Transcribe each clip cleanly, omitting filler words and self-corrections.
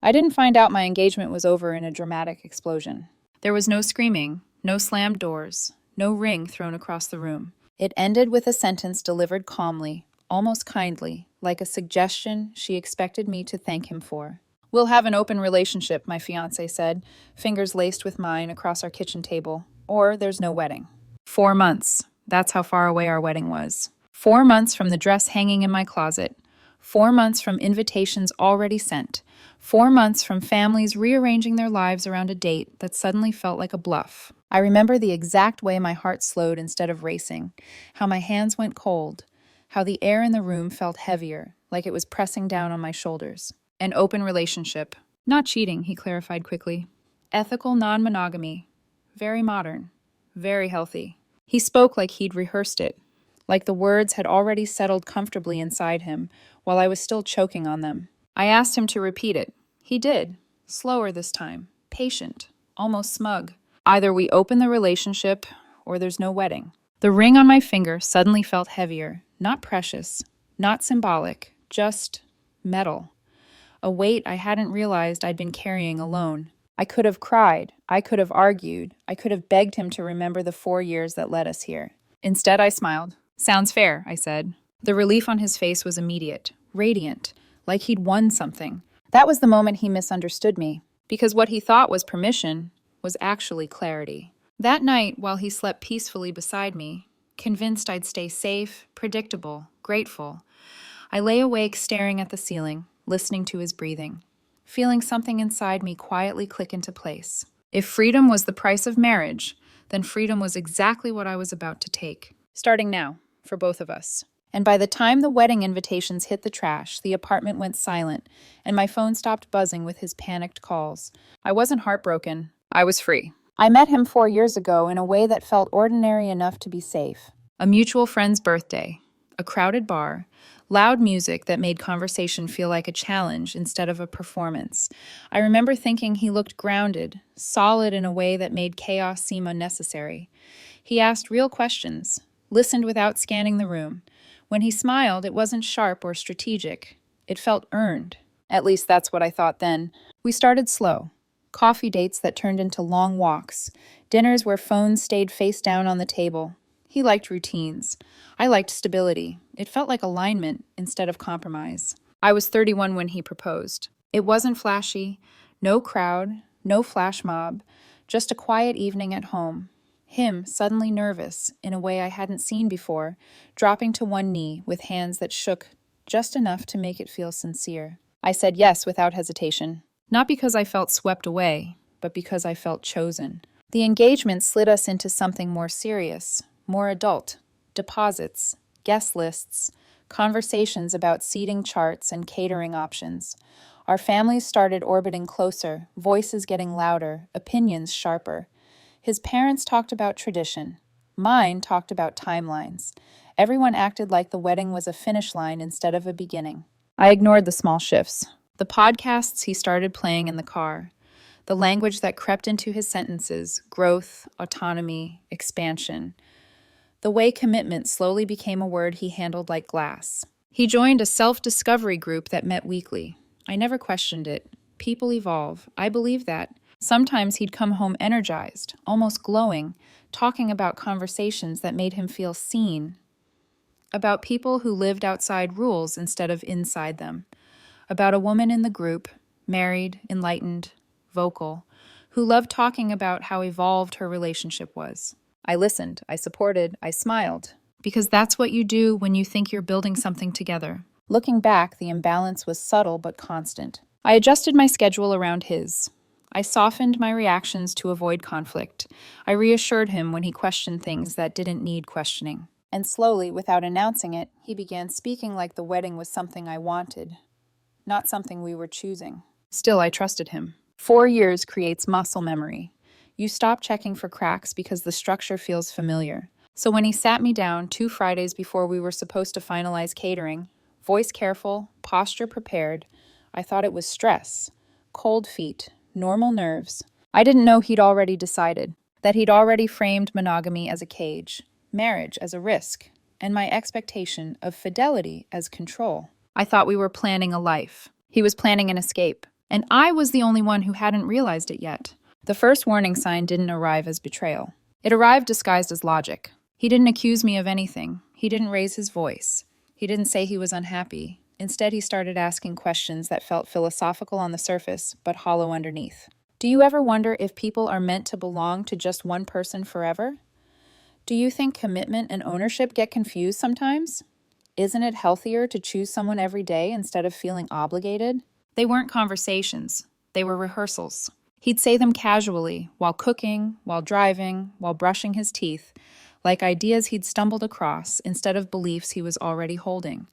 I didn't find out my engagement was over in a dramatic explosion. There was no screaming, no slammed doors, no ring thrown across the room. It ended with a sentence delivered calmly, almost kindly, like a suggestion she expected me to thank him for. "We'll have an open relationship," my fiancé said, fingers laced with mine across our kitchen table. "Or there's no wedding." 4 months. That's how far away our wedding was. 4 months from the dress hanging in my closet. 4 months from invitations already sent. 4 months from families rearranging their lives around a date that suddenly felt like a bluff. I remember the exact way my heart slowed instead of racing, how my hands went cold, how the air in the room felt heavier, like it was pressing down on my shoulders. An open relationship. Not cheating, he clarified quickly. Ethical non-monogamy. Very modern. Very healthy. He spoke like he'd rehearsed it, like the words had already settled comfortably inside him while I was still choking on them. I asked him to repeat it. He did. Slower this time. Patient. Almost smug. Either we open the relationship or there's no wedding. The ring on my finger suddenly felt heavier. Not precious. Not symbolic. Just metal. A weight I hadn't realized I'd been carrying alone. I could have cried. I could have argued. I could have begged him to remember the 4 years that led us here. Instead, I smiled. "Sounds fair," I said. The relief on his face was immediate, radiant, like he'd won something. That was the moment he misunderstood me, because what he thought was permission was actually clarity. That night, while he slept peacefully beside me, convinced I'd stay safe, predictable, grateful, I lay awake staring at the ceiling, listening to his breathing, feeling something inside me quietly click into place. If freedom was the price of marriage, then freedom was exactly what I was about to take. Starting now, for both of us. And by the time the wedding invitations hit the trash, the apartment went silent, and my phone stopped buzzing with his panicked calls. I wasn't heartbroken. I was free. I met him 4 years ago in a way that felt ordinary enough to be safe. A mutual friend's birthday, a crowded bar, loud music that made conversation feel like a challenge instead of a performance. I remember thinking he looked grounded, solid in a way that made chaos seem unnecessary. He asked real questions, listened without scanning the room. When he smiled, it wasn't sharp or strategic. It felt earned. At least that's what I thought then. We started slow. Coffee dates that turned into long walks. Dinners where phones stayed face down on the table. He liked routines. I liked stability. It felt like alignment instead of compromise. I was 31 when he proposed. It wasn't flashy. No crowd. No flash mob. Just a quiet evening at home. Him suddenly nervous in a way I hadn't seen before, dropping to one knee with hands that shook just enough to make it feel sincere. I said yes without hesitation. Not because I felt swept away, but because I felt chosen. The engagement slid us into something more serious, more adult. Deposits, guest lists, conversations about seating charts and catering options. Our families started orbiting closer, voices getting louder, opinions sharper. His parents talked about tradition. Mine talked about timelines. Everyone acted like the wedding was a finish line instead of a beginning. I ignored the small shifts. The podcasts he started playing in the car. The language that crept into his sentences, growth, autonomy, expansion. The way commitment slowly became a word he handled like glass. He joined a self-discovery group that met weekly. I never questioned it. People evolve. I believe that. Sometimes he'd come home energized, almost glowing, talking about conversations that made him feel seen, about people who lived outside rules instead of inside them, about a woman in the group, married, enlightened, vocal, who loved talking about how evolved her relationship was. I listened, I supported, I smiled, because that's what you do when you think you're building something together. Looking back, the imbalance was subtle but constant. I adjusted my schedule around his. I softened my reactions to avoid conflict. I reassured him when he questioned things that didn't need questioning. And slowly, without announcing it, he began speaking like the wedding was something I wanted, not something we were choosing. Still, I trusted him. 4 years creates muscle memory. You stop checking for cracks because the structure feels familiar. So when he sat me down 2 Fridays before we were supposed to finalize catering, voice careful, posture prepared, I thought it was stress, cold feet, normal nerves. I didn't know he'd already decided, that he'd already framed monogamy as a cage, marriage as a risk, and my expectation of fidelity as control. I thought we were planning a life. He was planning an escape. And I was the only one who hadn't realized it yet. The first warning sign didn't arrive as betrayal. It arrived disguised as logic. He didn't accuse me of anything. He didn't raise his voice. He didn't say he was unhappy. Instead, he started asking questions that felt philosophical on the surface, but hollow underneath. Do you ever wonder if people are meant to belong to just one person forever? Do you think commitment and ownership get confused sometimes? Isn't it healthier to choose someone every day instead of feeling obligated? They weren't conversations. They were rehearsals. He'd say them casually, while cooking, while driving, while brushing his teeth, like ideas he'd stumbled across instead of beliefs he was already holding.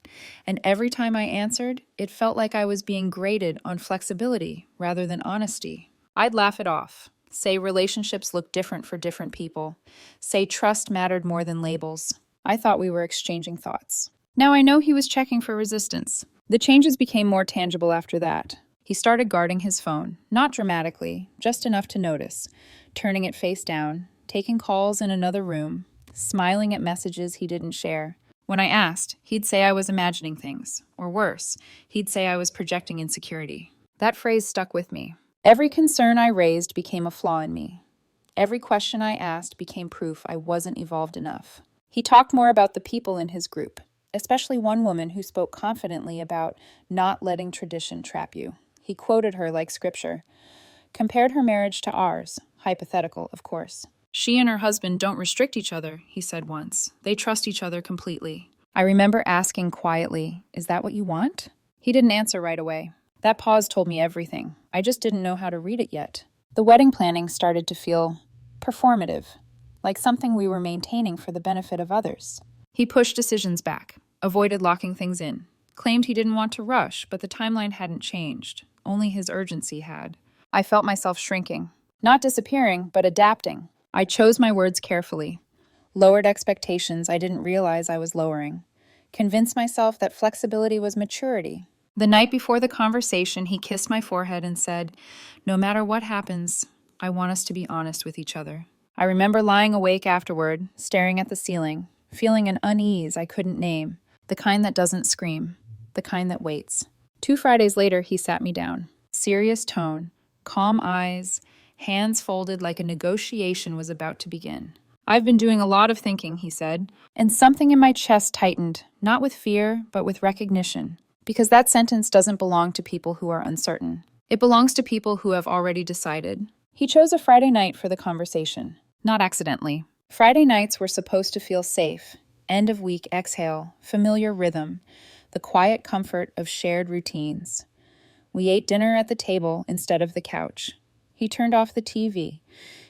And every time I answered, it felt like I was being graded on flexibility rather than honesty. I'd laugh it off, say relationships look different for different people, say trust mattered more than labels. I thought we were exchanging thoughts. Now I know he was checking for resistance. The changes became more tangible after that. He started guarding his phone, not dramatically, just enough to notice, turning it face down, taking calls in another room, smiling at messages he didn't share. When I asked, he'd say I was imagining things, or worse, he'd say I was projecting insecurity. That phrase stuck with me. Every concern I raised became a flaw in me. Every question I asked became proof I wasn't evolved enough. He talked more about the people in his group, especially one woman who spoke confidently about not letting tradition trap you. He quoted her like scripture, compared her marriage to ours, hypothetical, of course. She and her husband don't restrict each other, he said once. They trust each other completely. I remember asking quietly, is that what you want? He didn't answer right away. That pause told me everything. I just didn't know how to read it yet. The wedding planning started to feel performative, like something we were maintaining for the benefit of others. He pushed decisions back, avoided locking things in, claimed he didn't want to rush, but the timeline hadn't changed. Only his urgency had. I felt myself shrinking. Not disappearing, but adapting. I chose my words carefully. Lowered expectations I didn't realize I was lowering. Convinced myself that flexibility was maturity. The night before the conversation, he kissed my forehead and said, no matter what happens, I want us to be honest with each other. I remember lying awake afterward, staring at the ceiling, feeling an unease I couldn't name, the kind that doesn't scream, the kind that waits. 2 Fridays later, he sat me down. Serious tone, calm eyes, hands folded like a negotiation was about to begin. I've been doing a lot of thinking, he said, and something in my chest tightened, not with fear, but with recognition. Because that sentence doesn't belong to people who are uncertain. It belongs to people who have already decided. He chose a Friday night for the conversation, not accidentally. Friday nights were supposed to feel safe. End of week exhale, familiar rhythm, the quiet comfort of shared routines. We ate dinner at the table instead of the couch. He turned off the TV.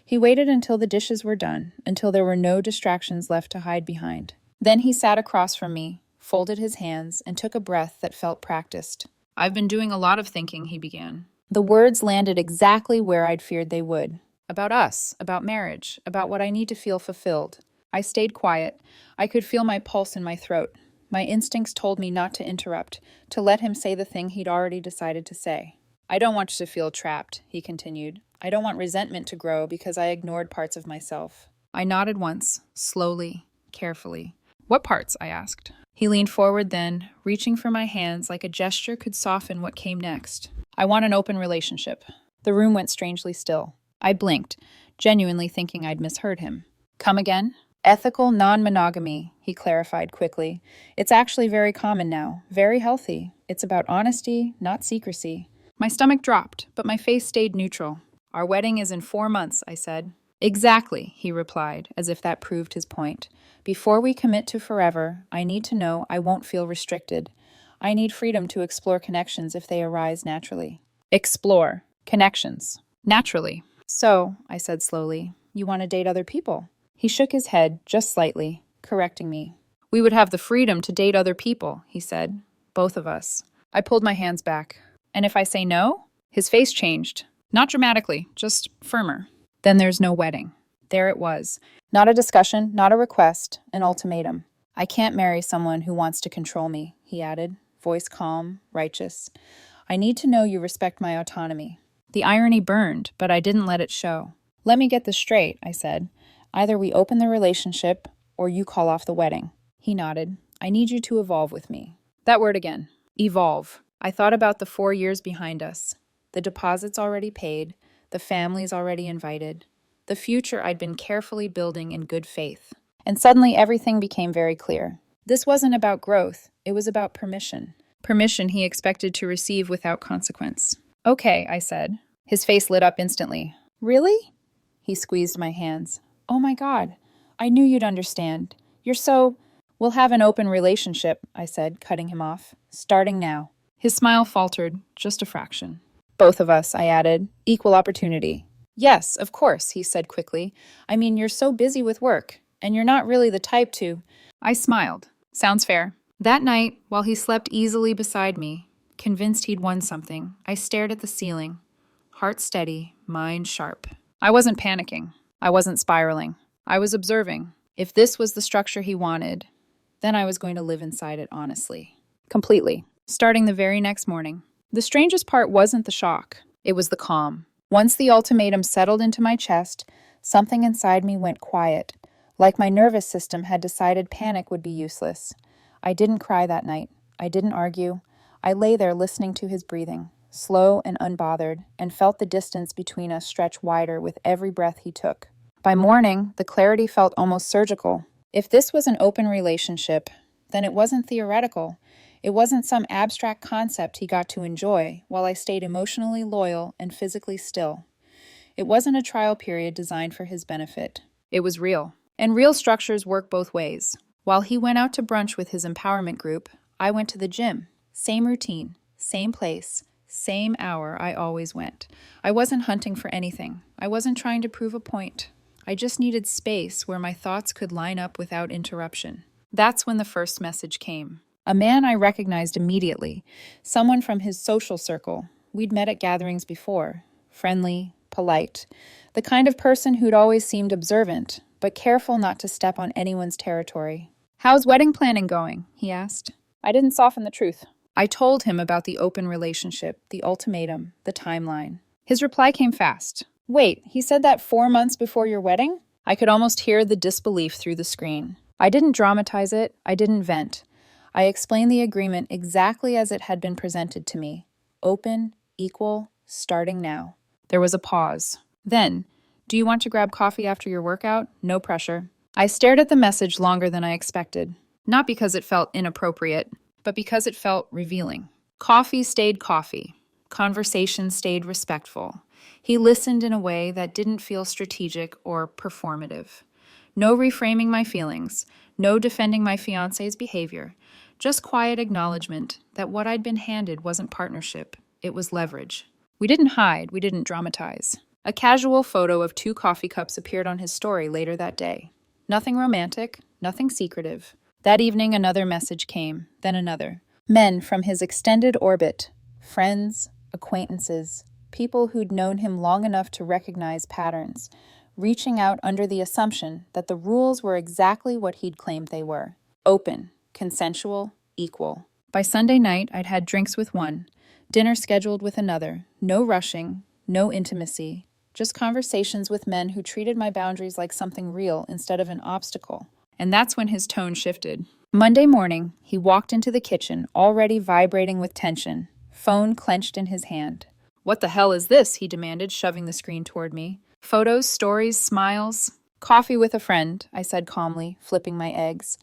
He waited until the dishes were done, until there were no distractions left to hide behind. Then he sat across from me, folded his hands, and took a breath that felt practiced. I've been doing a lot of thinking, he began. The words landed exactly where I'd feared they would. About us, about marriage, about what I need to feel fulfilled. I stayed quiet. I could feel my pulse in my throat. My instincts told me not to interrupt, to let him say the thing he'd already decided to say. I don't want you to feel trapped, he continued. I don't want resentment to grow because I ignored parts of myself. I nodded once, slowly, carefully. What parts? I asked. He leaned forward then, reaching for my hands like a gesture could soften what came next. I want an open relationship. The room went strangely still. I blinked, genuinely thinking I'd misheard him. Come again? Ethical non-monogamy, he clarified quickly. It's actually very common now, very healthy. It's about honesty, not secrecy. My stomach dropped, but my face stayed neutral. Our wedding is in 4 months, I said. Exactly, he replied, as if that proved his point. Before we commit to forever, I need to know I won't feel restricted. I need freedom to explore connections if they arise naturally. Explore. Connections. Naturally. So, I said slowly, you want to date other people? He shook his head, just slightly, correcting me. We would have the freedom to date other people, he said. Both of us. I pulled my hands back. And if I say no? His face changed. Not dramatically, just firmer. Then there's no wedding. There it was. Not a discussion, not a request, an ultimatum. I can't marry someone who wants to control me, he added, voice calm, righteous. I need to know you respect my autonomy. The irony burned, but I didn't let it show. Let me get this straight, I said. Either we open the relationship, or you call off the wedding. He nodded. I need you to evolve with me. That word again. Evolve. I thought about the 4 years behind us. the deposits already paid, the families already invited, the future I'd been carefully building in good faith. And suddenly everything became very clear. This wasn't about growth, it was about permission. Permission he expected to receive without consequence. Okay, I said. His face lit up instantly. Really? He squeezed my hands. Oh my God, I knew you'd understand. You're so... We'll have an open relationship, I said, cutting him off. Starting now. His smile faltered, just a fraction. Both of us, I added. Equal opportunity. Yes, of course, he said quickly. I mean, you're so busy with work, and you're not really the type to... I smiled. Sounds fair. That night, while he slept easily beside me, convinced he'd won something, I stared at the ceiling. Heart steady, mind sharp. I wasn't panicking. I wasn't spiraling. I was observing. If this was the structure he wanted, then I was going to live inside it honestly. Completely. Starting the very next morning. The strangest part wasn't the shock. It was the calm. Once the ultimatum settled into my chest, something inside me went quiet, like my nervous system had decided panic would be useless. I didn't cry that night. I didn't argue. I lay there listening to his breathing, slow and unbothered, and felt the distance between us stretch wider with every breath he took. By morning, the clarity felt almost surgical. If this was an open relationship, then it wasn't theoretical. It wasn't some abstract concept he got to enjoy while I stayed emotionally loyal and physically still. It wasn't a trial period designed for his benefit. It was real. And real structures work both ways. While he went out to brunch with his empowerment group, I went to the gym. Same routine, same place, same hour I always went. I wasn't hunting for anything. I wasn't trying to prove a point. I just needed space where my thoughts could line up without interruption. That's when the first message came. A man I recognized immediately, someone from his social circle. We'd met at gatherings before. Friendly, polite. The kind of person who'd always seemed observant, but careful not to step on anyone's territory. How's wedding planning going? He asked. I didn't soften the truth. I told him about the open relationship, the ultimatum, the timeline. His reply came fast. Wait, he said that 4 months before your wedding? I could almost hear the disbelief through the screen. I didn't dramatize it. I didn't vent. I explained the agreement exactly as it had been presented to me. Open, equal, starting now. There was a pause. Then, do you want to grab coffee after your workout? No pressure. I stared at the message longer than I expected. Not because it felt inappropriate, but because it felt revealing. Coffee stayed coffee. Conversation stayed respectful. He listened in a way that didn't feel strategic or performative. No reframing my feelings, no defending my fiancé's behavior, just quiet acknowledgement that what I'd been handed wasn't partnership, it was leverage. We didn't hide, we didn't dramatize. A casual photo of 2 coffee cups appeared on his story later that day. Nothing romantic, nothing secretive. That evening another message came, then another. Men from his extended orbit, friends, acquaintances, people who'd known him long enough to recognize patterns, reaching out under the assumption that the rules were exactly what he'd claimed they were. Open, consensual, equal. By Sunday night, I'd had drinks with one, dinner scheduled with another, no rushing, no intimacy, just conversations with men who treated my boundaries like something real instead of an obstacle. And that's when his tone shifted. Monday morning, he walked into the kitchen, already vibrating with tension, phone clenched in his hand. What the hell is this? He demanded, shoving the screen toward me. Photos, stories, smiles. Coffee with a friend, I said calmly, flipping my eggs.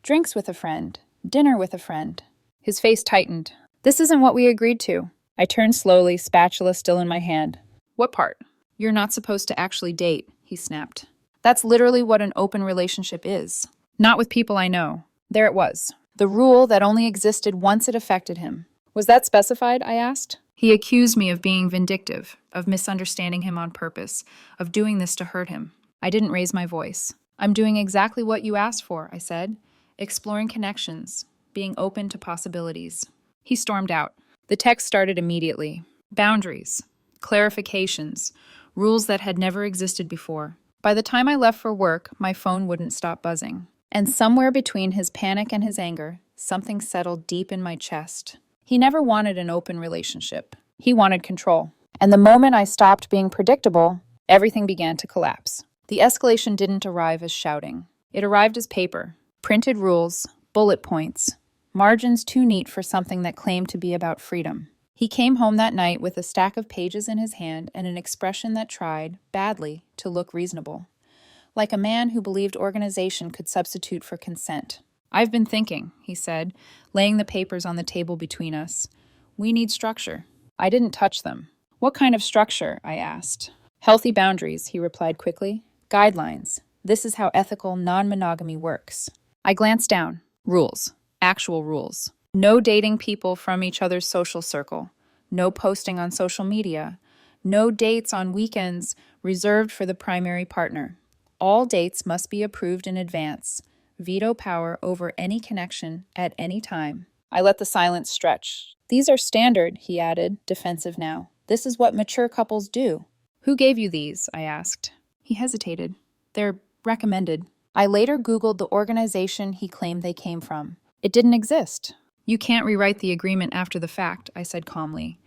Drinks with a friend. Dinner with a friend. His face tightened. This isn't what we agreed to. I turned slowly, spatula still in my hand. What part? You're not supposed to actually date, he snapped. That's literally what an open relationship is. Not with people I know. There it was. The rule that only existed once it affected him. Was that specified? I asked. He accused me of being vindictive, of misunderstanding him on purpose, of doing this to hurt him. I didn't raise my voice. I'm doing exactly what you asked for, I said. Exploring connections, being open to possibilities. He stormed out. The text started immediately. Boundaries, clarifications, rules that had never existed before. By the time I left for work, my phone wouldn't stop buzzing. And somewhere between his panic and his anger, something settled deep in my chest. He never wanted an open relationship. He wanted control. And the moment I stopped being predictable, everything began to collapse. The escalation didn't arrive as shouting. It arrived as paper. Printed rules, bullet points, margins too neat for something that claimed to be about freedom. He came home that night with a stack of pages in his hand and an expression that tried, badly, to look reasonable. Like a man who believed organization could substitute for consent. "I've been thinking," he said, laying the papers on the table between us. "We need structure." I didn't touch them. "What kind of structure?" I asked. "Healthy boundaries," he replied quickly. "Guidelines. This is how ethical non-monogamy works." I glanced down. Rules. Actual rules. No dating people from each other's social circle. No posting on social media. No dates on weekends reserved for the primary partner. All dates must be approved in advance. Veto power over any connection at any time. I let the silence stretch. "These are standard," he added, defensive now. "This is what mature couples do." "Who gave you these?" I asked. He hesitated. "They're recommended." I later Googled the organization he claimed they came from. It didn't exist. "You can't rewrite the agreement after the fact," I said calmly.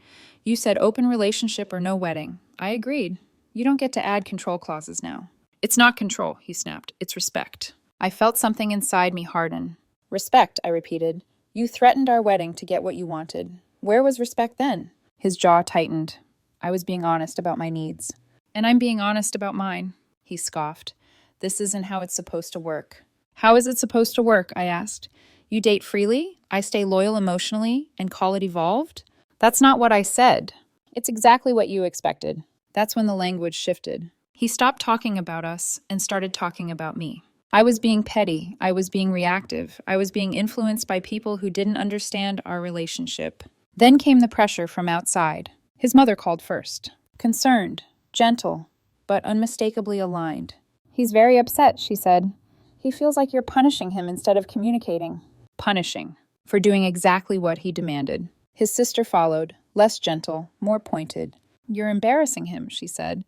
"You said open relationship or no wedding." I agreed. "You don't get to add control clauses now." "It's not control," he snapped. "It's respect." I felt something inside me harden. "Respect," I repeated. "You threatened our wedding to get what you wanted. Where was respect then?" His jaw tightened. I was being honest about my needs. "And I'm being honest about mine," he scoffed. "This isn't how it's supposed to work." "How is it supposed to work?" I asked. "You date freely, I stay loyal emotionally, and call it evolved?" "That's not what I said." "It's exactly what you expected." That's when the language shifted. He stopped talking about us and started talking about me. I was being petty. I was being reactive. I was being influenced by people who didn't understand our relationship. Then came the pressure from outside. His mother called first. Concerned, gentle, but unmistakably aligned. "He's very upset," she said. "He feels like you're punishing him instead of communicating." Punishing. For doing exactly what he demanded. His sister followed, less gentle, more pointed. "You're embarrassing him," she said.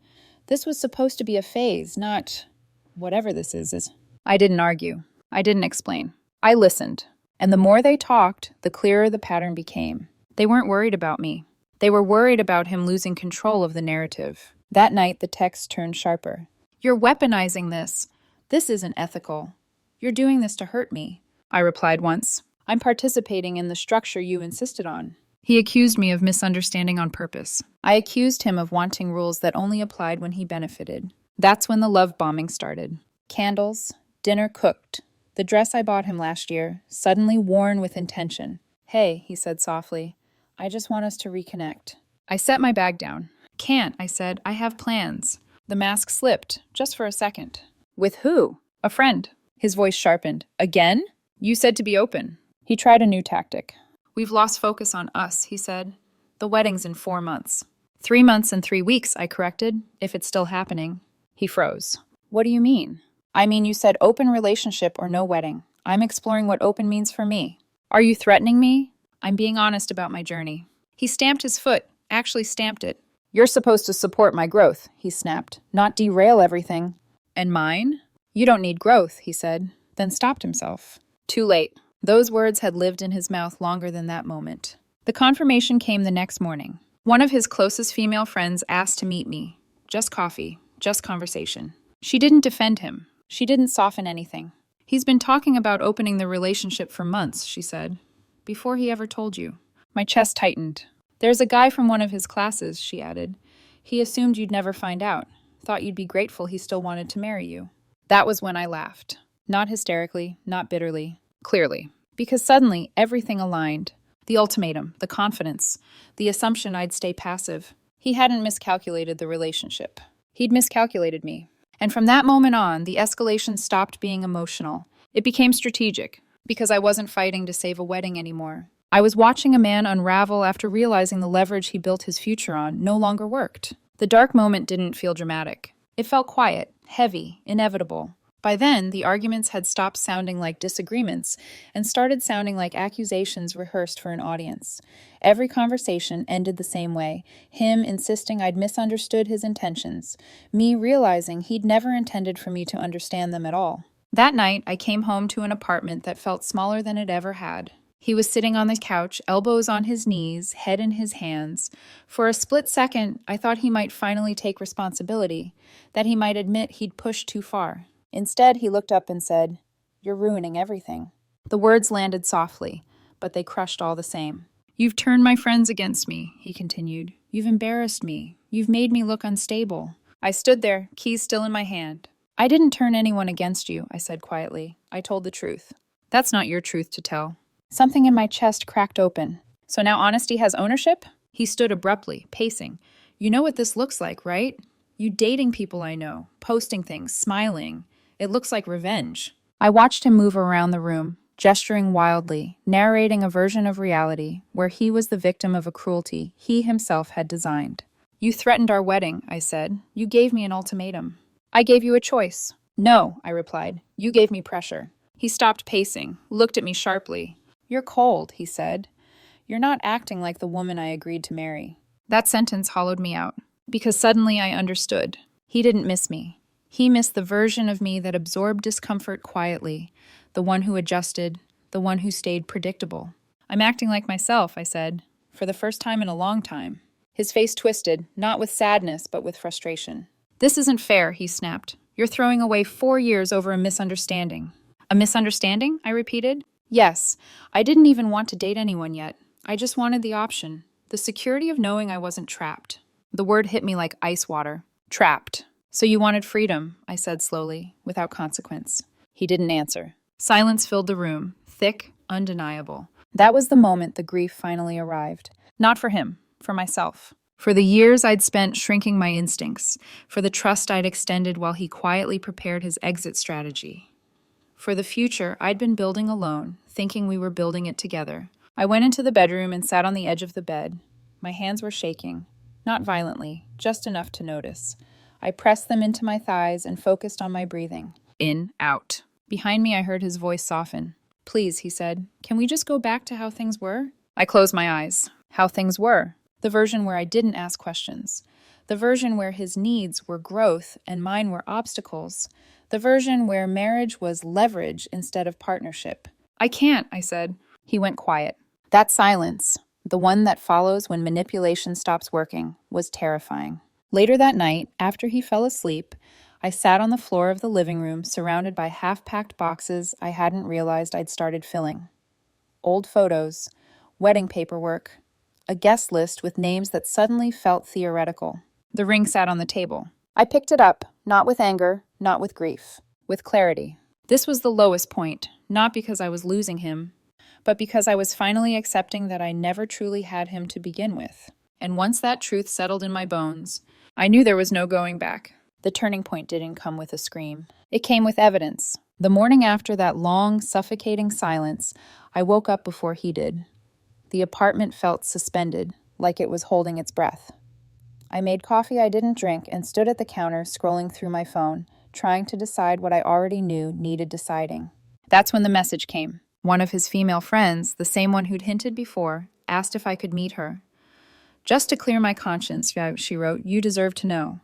"This was supposed to be a phase, not whatever this is." I didn't argue. I didn't explain. I listened. And the more they talked, the clearer the pattern became. They weren't worried about me. They were worried about him losing control of the narrative. That night, the text turned sharper. "You're weaponizing this. This isn't ethical. You're doing this to hurt me." I replied once. "I'm participating in the structure you insisted on." He accused me of misunderstanding on purpose. I accused him of wanting rules that only applied when he benefited. That's when the love bombing started. Candles, dinner cooked, the dress I bought him last year, suddenly worn with intention. "Hey," he said softly, "I just want us to reconnect." I set my bag down. "Can't," I said. "I have plans." The mask slipped, just for a second. "With who?" "A friend." His voice sharpened. "Again?" "You said to be open." He tried a new tactic. "We've lost focus on us," he said. "The wedding's in 4 months." 3 months and 3 weeks, I corrected, "if it's still happening." He froze. "What do you mean?" "I mean, you said open relationship or no wedding. I'm exploring what open means for me." "Are you threatening me?" "I'm being honest about my journey." He stamped his foot, actually stamped it. "You're supposed to support my growth," he snapped, "not derail everything." "And mine?" "You don't need growth," he said, then stopped himself. Too late. Those words had lived in his mouth longer than that moment. The confirmation came the next morning. One of his closest female friends asked to meet me. Just coffee, just conversation. She didn't defend him. She didn't soften anything. "He's been talking about opening the relationship for months," she said. "Before he ever told you." My chest tightened. "There's a guy from one of his classes," she added. "He assumed you'd never find out. Thought you'd be grateful he still wanted to marry you." That was when I laughed. Not hysterically, not bitterly. Clearly. Because suddenly, everything aligned. The ultimatum, the confidence, the assumption I'd stay passive. He hadn't miscalculated the relationship. He'd miscalculated me. And from that moment on, the escalation stopped being emotional. It became strategic, because I wasn't fighting to save a wedding anymore. I was watching a man unravel after realizing the leverage he built his future on no longer worked. The dark moment didn't feel dramatic. It felt quiet, heavy, inevitable. By then, the arguments had stopped sounding like disagreements and started sounding like accusations rehearsed for an audience. Every conversation ended the same way, him insisting I'd misunderstood his intentions, me realizing he'd never intended for me to understand them at all. That night, I came home to an apartment that felt smaller than it ever had. He was sitting on the couch, elbows on his knees, head in his hands. For a split second, I thought he might finally take responsibility, that he might admit he'd pushed too far. Instead, he looked up and said, "You're ruining everything." The words landed softly, but they crushed all the same. You've turned my friends against me, he continued. You've embarrassed me. You've made me look unstable. I stood there, keys still in my hand. I didn't turn anyone against you, I said quietly. I told the truth. That's not your truth to tell. Something in my chest cracked open. So now honesty has ownership? He stood abruptly, pacing. You know what this looks like, right? You dating people I know, posting things, smiling. It looks like revenge. I watched him move around the room, gesturing wildly, narrating a version of reality where he was the victim of a cruelty he himself had designed. You threatened our wedding, I said. You gave me an ultimatum. I gave you a choice. No, I replied. You gave me pressure. He stopped pacing, looked at me sharply. You're cold, he said. You're not acting like the woman I agreed to marry. That sentence hollowed me out, because suddenly I understood. He didn't miss me. He missed the version of me that absorbed discomfort quietly, the one who adjusted, the one who stayed predictable. I'm acting like myself, I said, for the first time in a long time. His face twisted, not with sadness, but with frustration. This isn't fair, he snapped. You're throwing away 4 years over a misunderstanding. A misunderstanding? I repeated. Yes, I didn't even want to date anyone yet. I just wanted the option, the security of knowing I wasn't trapped. The word hit me like ice water. Trapped. So you wanted freedom, I said slowly, without consequence. He didn't answer. Silence filled the room, thick, undeniable. That was the moment the grief finally arrived. Not for him, for myself. For the years I'd spent shrinking my instincts, for the trust I'd extended while he quietly prepared his exit strategy. For the future I'd been building alone, thinking we were building it together. I went into the bedroom and sat on the edge of the bed. My hands were shaking, not violently, just enough to notice. I pressed them into my thighs and focused on my breathing. In, out. Behind me, I heard his voice soften. Please, he said, can we just go back to how things were? I closed my eyes. How things were. The version where I didn't ask questions. The version where his needs were growth and mine were obstacles. The version where marriage was leverage instead of partnership. I can't, I said. He went quiet. That silence, the one that follows when manipulation stops working, was terrifying. Later that night, after he fell asleep, I sat on the floor of the living room surrounded by half-packed boxes I hadn't realized I'd started filling. Old photos, wedding paperwork, a guest list with names that suddenly felt theoretical. The ring sat on the table. I picked it up, not with anger, not with grief, with clarity. This was the lowest point, not because I was losing him, but because I was finally accepting that I never truly had him to begin with. And once that truth settled in my bones, I knew there was no going back. The turning point didn't come with a scream. It came with evidence. The morning after that long, suffocating silence, I woke up before he did. The apartment felt suspended, like it was holding its breath. I made coffee I didn't drink and stood at the counter scrolling through my phone, trying to decide what I already knew needed deciding. That's when the message came. One of his female friends, the same one who'd hinted before, asked if I could meet her. Just to clear my conscience, she wrote, you deserve to know.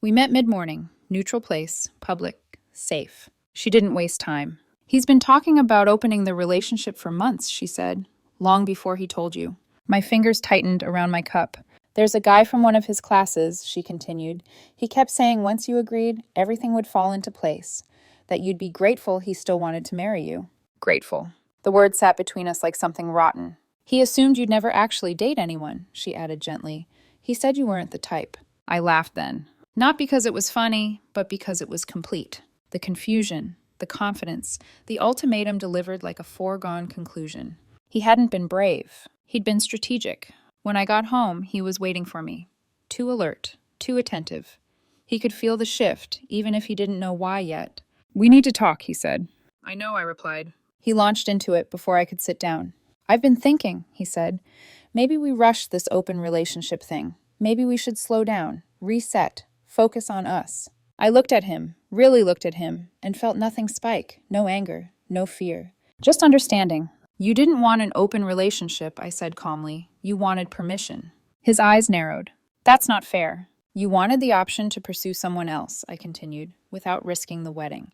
We met mid-morning, neutral place, public, safe. She didn't waste time. He's been talking about opening the relationship for months, she said, long before he told you. My fingers tightened around my cup. There's a guy from one of his classes, she continued. He kept saying once you agreed, everything would fall into place, that you'd be grateful he still wanted to marry you. Grateful. The word sat between us like something rotten. He assumed you'd never actually date anyone, she added gently. He said you weren't the type. I laughed then. Not because it was funny, but because it was complete. The confusion, the confidence, the ultimatum delivered like a foregone conclusion. He hadn't been brave. He'd been strategic. When I got home, he was waiting for me. Too alert, too attentive. He could feel the shift, even if he didn't know why yet. We need to talk, he said. I know, I replied. He launched into it before I could sit down. I've been thinking, he said. Maybe we rushed this open relationship thing. Maybe we should slow down, reset, focus on us. I looked at him, really looked at him, and felt nothing spike, no anger, no fear. Just understanding. You didn't want an open relationship, I said calmly. You wanted permission. His eyes narrowed. That's not fair. You wanted the option to pursue someone else, I continued, without risking the wedding.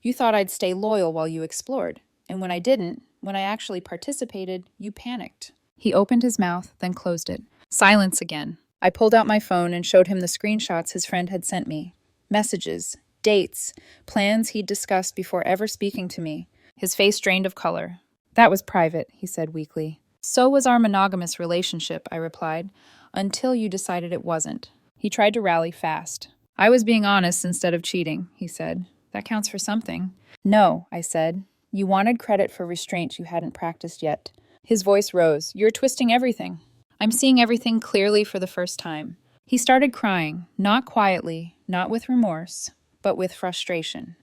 You thought I'd stay loyal while you explored. And when I didn't, when I actually participated, you panicked. He opened his mouth, then closed it. Silence again. I pulled out my phone and showed him the screenshots his friend had sent me. Messages, dates, plans he'd discussed before ever speaking to me. His face drained of color. That was private, he said weakly. So was our monogamous relationship, I replied, until you decided it wasn't. He tried to rally fast. I was being honest instead of cheating, he said. That counts for something. No, I said. You wanted credit for restraint you hadn't practiced yet. His voice rose. You're twisting everything. I'm seeing everything clearly for the first time. He started crying, not quietly, not with remorse, but with frustration.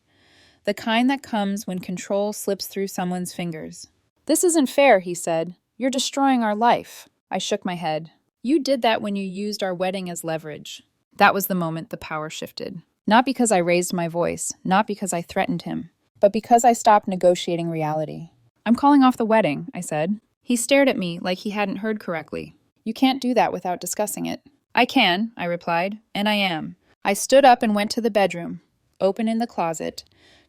The kind that comes when control slips through someone's fingers. This isn't fair, he said. You're destroying our life. I shook my head. You did that when you used our wedding as leverage. That was the moment the power shifted. Not because I raised my voice, not because I threatened him, but because I stopped negotiating reality. I'm calling off the wedding, I said. He stared at me like he hadn't heard correctly. You can't do that without discussing it. I can, I replied, and I am. I stood up and went to the bedroom, opened in the closet,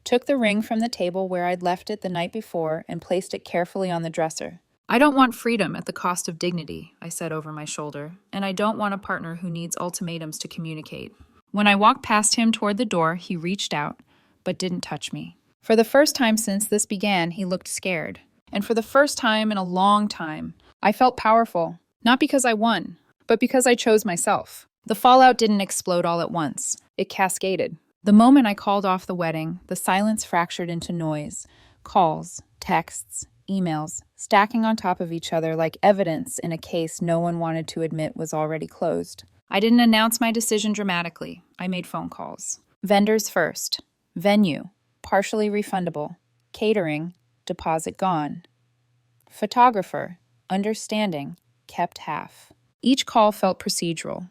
took the ring from the table where I'd left it the night before and placed it carefully on the dresser. I don't want freedom at the cost of dignity, I said over my shoulder, and I don't want a partner who needs ultimatums to communicate. When I walked past him toward the door, he reached out, but didn't touch me. For the first time since this began, he looked scared. And for the first time in a long time, I felt powerful, not because I won, but because I chose myself. The fallout didn't explode all at once. It cascaded. The moment I called off the wedding, the silence fractured into noise. Calls, texts, emails, stacking on top of each other like evidence in a case no one wanted to admit was already closed. I didn't announce my decision dramatically. I made phone calls. Vendors first. Venue, partially refundable. Catering, deposit gone. Photographer, understanding, kept half. Each call felt procedural,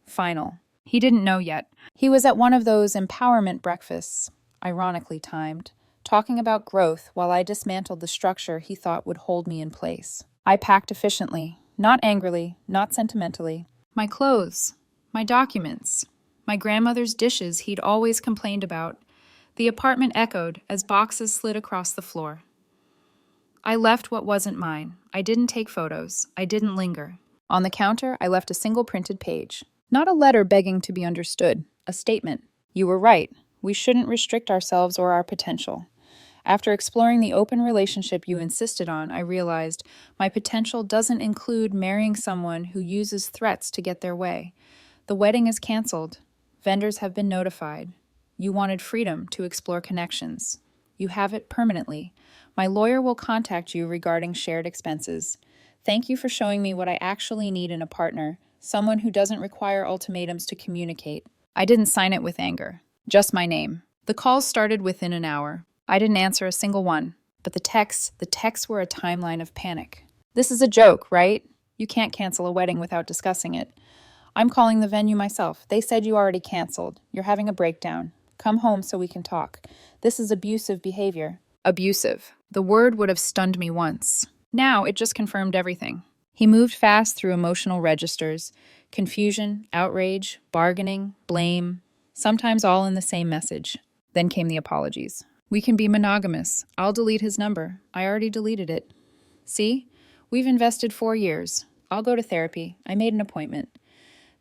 final. He didn't know yet. He was at one of those empowerment breakfasts, ironically timed, talking about growth while I dismantled the structure he thought would hold me in place. I packed efficiently, not angrily, not sentimentally. My clothes, my documents, my grandmother's dishes he'd always complained about. The apartment echoed as boxes slid across the floor. I left what wasn't mine. I didn't take photos. I didn't linger. On the counter, I left a single printed page. Not a letter begging to be understood, a statement. You were right. We shouldn't restrict ourselves or our potential. After exploring the open relationship you insisted on, I realized my potential doesn't include marrying someone who uses threats to get their way. The wedding is canceled. Vendors have been notified. You wanted freedom to explore connections. You have it permanently. My lawyer will contact you regarding shared expenses. Thank you for showing me what I actually need in a partner, someone who doesn't require ultimatums to communicate. I didn't sign it with anger, just my name. The calls started within an hour. I didn't answer a single one, but the texts were a timeline of panic. This is a joke, right? You can't cancel a wedding without discussing it. I'm calling the venue myself. They said you already canceled. You're having a breakdown. Come home so we can talk. This is abusive behavior. Abusive. The word would have stunned me once. Now it just confirmed everything. He moved fast through emotional registers, confusion, outrage, bargaining, blame, sometimes all in the same message. Then came the apologies. We can be monogamous. I'll delete his number. I already deleted it. See? We've invested 4 years. I'll go to therapy. I made an appointment.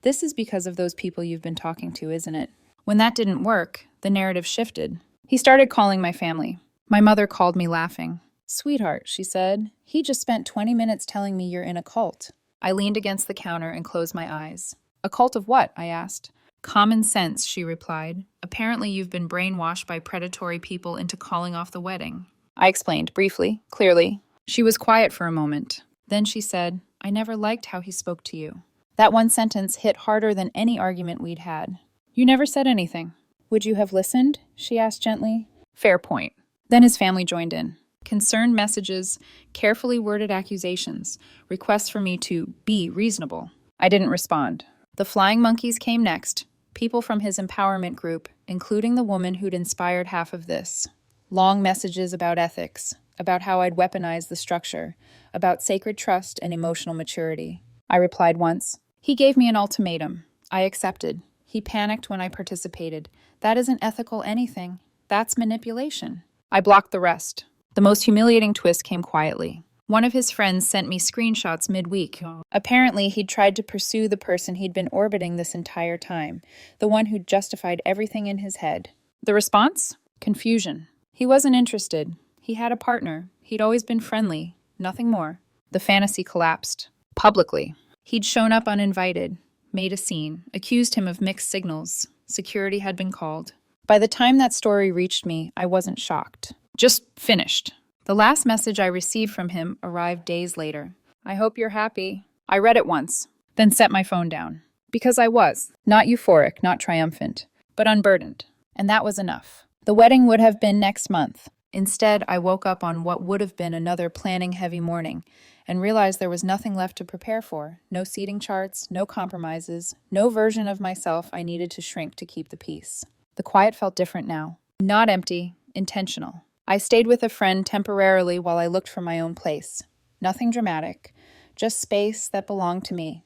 This is because of those people you've been talking to, isn't it? When that didn't work, the narrative shifted. He started calling my family. My mother called me laughing. Sweetheart, she said, he just spent 20 minutes telling me you're in a cult. I leaned against the counter and closed my eyes. A cult of what? I asked. Common sense, she replied. Apparently you've been brainwashed by predatory people into calling off the wedding. I explained, briefly, clearly. She was quiet for a moment. Then she said, I never liked how he spoke to you. That one sentence hit harder than any argument we'd had. You never said anything. Would you have listened? She asked gently. Fair point. Then his family joined in. Concerned messages, carefully worded accusations, requests for me to be reasonable. I didn't respond. The flying monkeys came next, people from his empowerment group, including the woman who'd inspired half of this. Long messages about ethics, about how I'd weaponized the structure, about sacred trust and emotional maturity. I replied once. He gave me an ultimatum. I accepted. He panicked when I participated. That isn't ethical anything. That's manipulation. I blocked the rest. The most humiliating twist came quietly. One of his friends sent me screenshots midweek. Apparently, he'd tried to pursue the person he'd been orbiting this entire time, the one who'd justified everything in his head. The response? Confusion. He wasn't interested. He had a partner. He'd always been friendly. Nothing more. The fantasy collapsed. Publicly. He'd shown up uninvited, made a scene, accused him of mixed signals. Security had been called. By the time that story reached me, I wasn't shocked. Just finished. The last message I received from him arrived days later. I hope you're happy. I read it once, then set my phone down. Because I was. Not euphoric, not triumphant, but unburdened. And that was enough. The wedding would have been next month. Instead, I woke up on what would have been another planning-heavy morning and realized there was nothing left to prepare for. No seating charts, no compromises, no version of myself I needed to shrink to keep the peace. The quiet felt different now. Not empty, intentional. I stayed with a friend temporarily while I looked for my own place. Nothing dramatic, just space that belonged to me.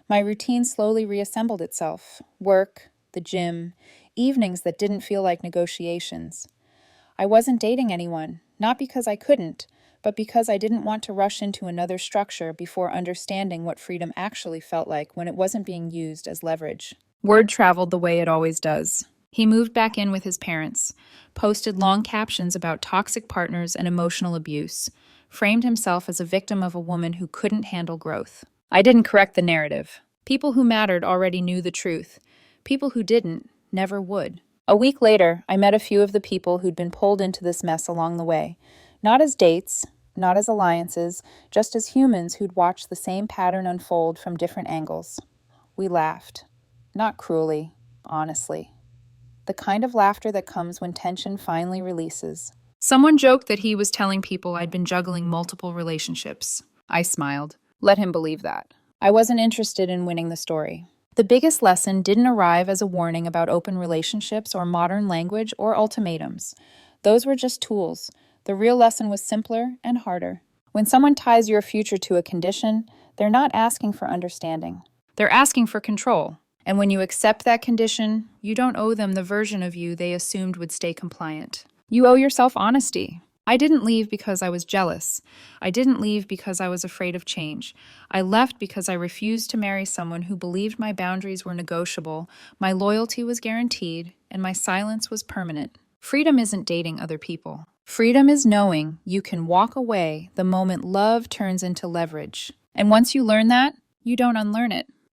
My routine slowly reassembled itself. Work, the gym, evenings that didn't feel like negotiations. I wasn't dating anyone, not because I couldn't, but because I didn't want to rush into another structure before understanding what freedom actually felt like when it wasn't being used as leverage. Word traveled the way it always does. He moved back in with his parents, posted long captions about toxic partners and emotional abuse, framed himself as a victim of a woman who couldn't handle growth. I didn't correct the narrative. People who mattered already knew the truth. People who didn't never would. A week later, I met a few of the people who'd been pulled into this mess along the way. Not as dates, not as alliances, just as humans who'd watched the same pattern unfold from different angles. We laughed. Not cruelly, honestly. The kind of laughter that comes when tension finally releases. Someone joked that he was telling people I'd been juggling multiple relationships. I smiled. Let him believe that. I wasn't interested in winning the story. The biggest lesson didn't arrive as a warning about open relationships or modern language or ultimatums. Those were just tools. The real lesson was simpler and harder. When someone ties your future to a condition, they're not asking for understanding. They're asking for control. And when you accept that condition, you don't owe them the version of you they assumed would stay compliant. You owe yourself honesty. I didn't leave because I was jealous. I didn't leave because I was afraid of change. I left because I refused to marry someone who believed my boundaries were negotiable, my loyalty was guaranteed, and my silence was permanent. Freedom isn't dating other people. Freedom is knowing you can walk away the moment love turns into leverage. And once you learn that, you don't unlearn it.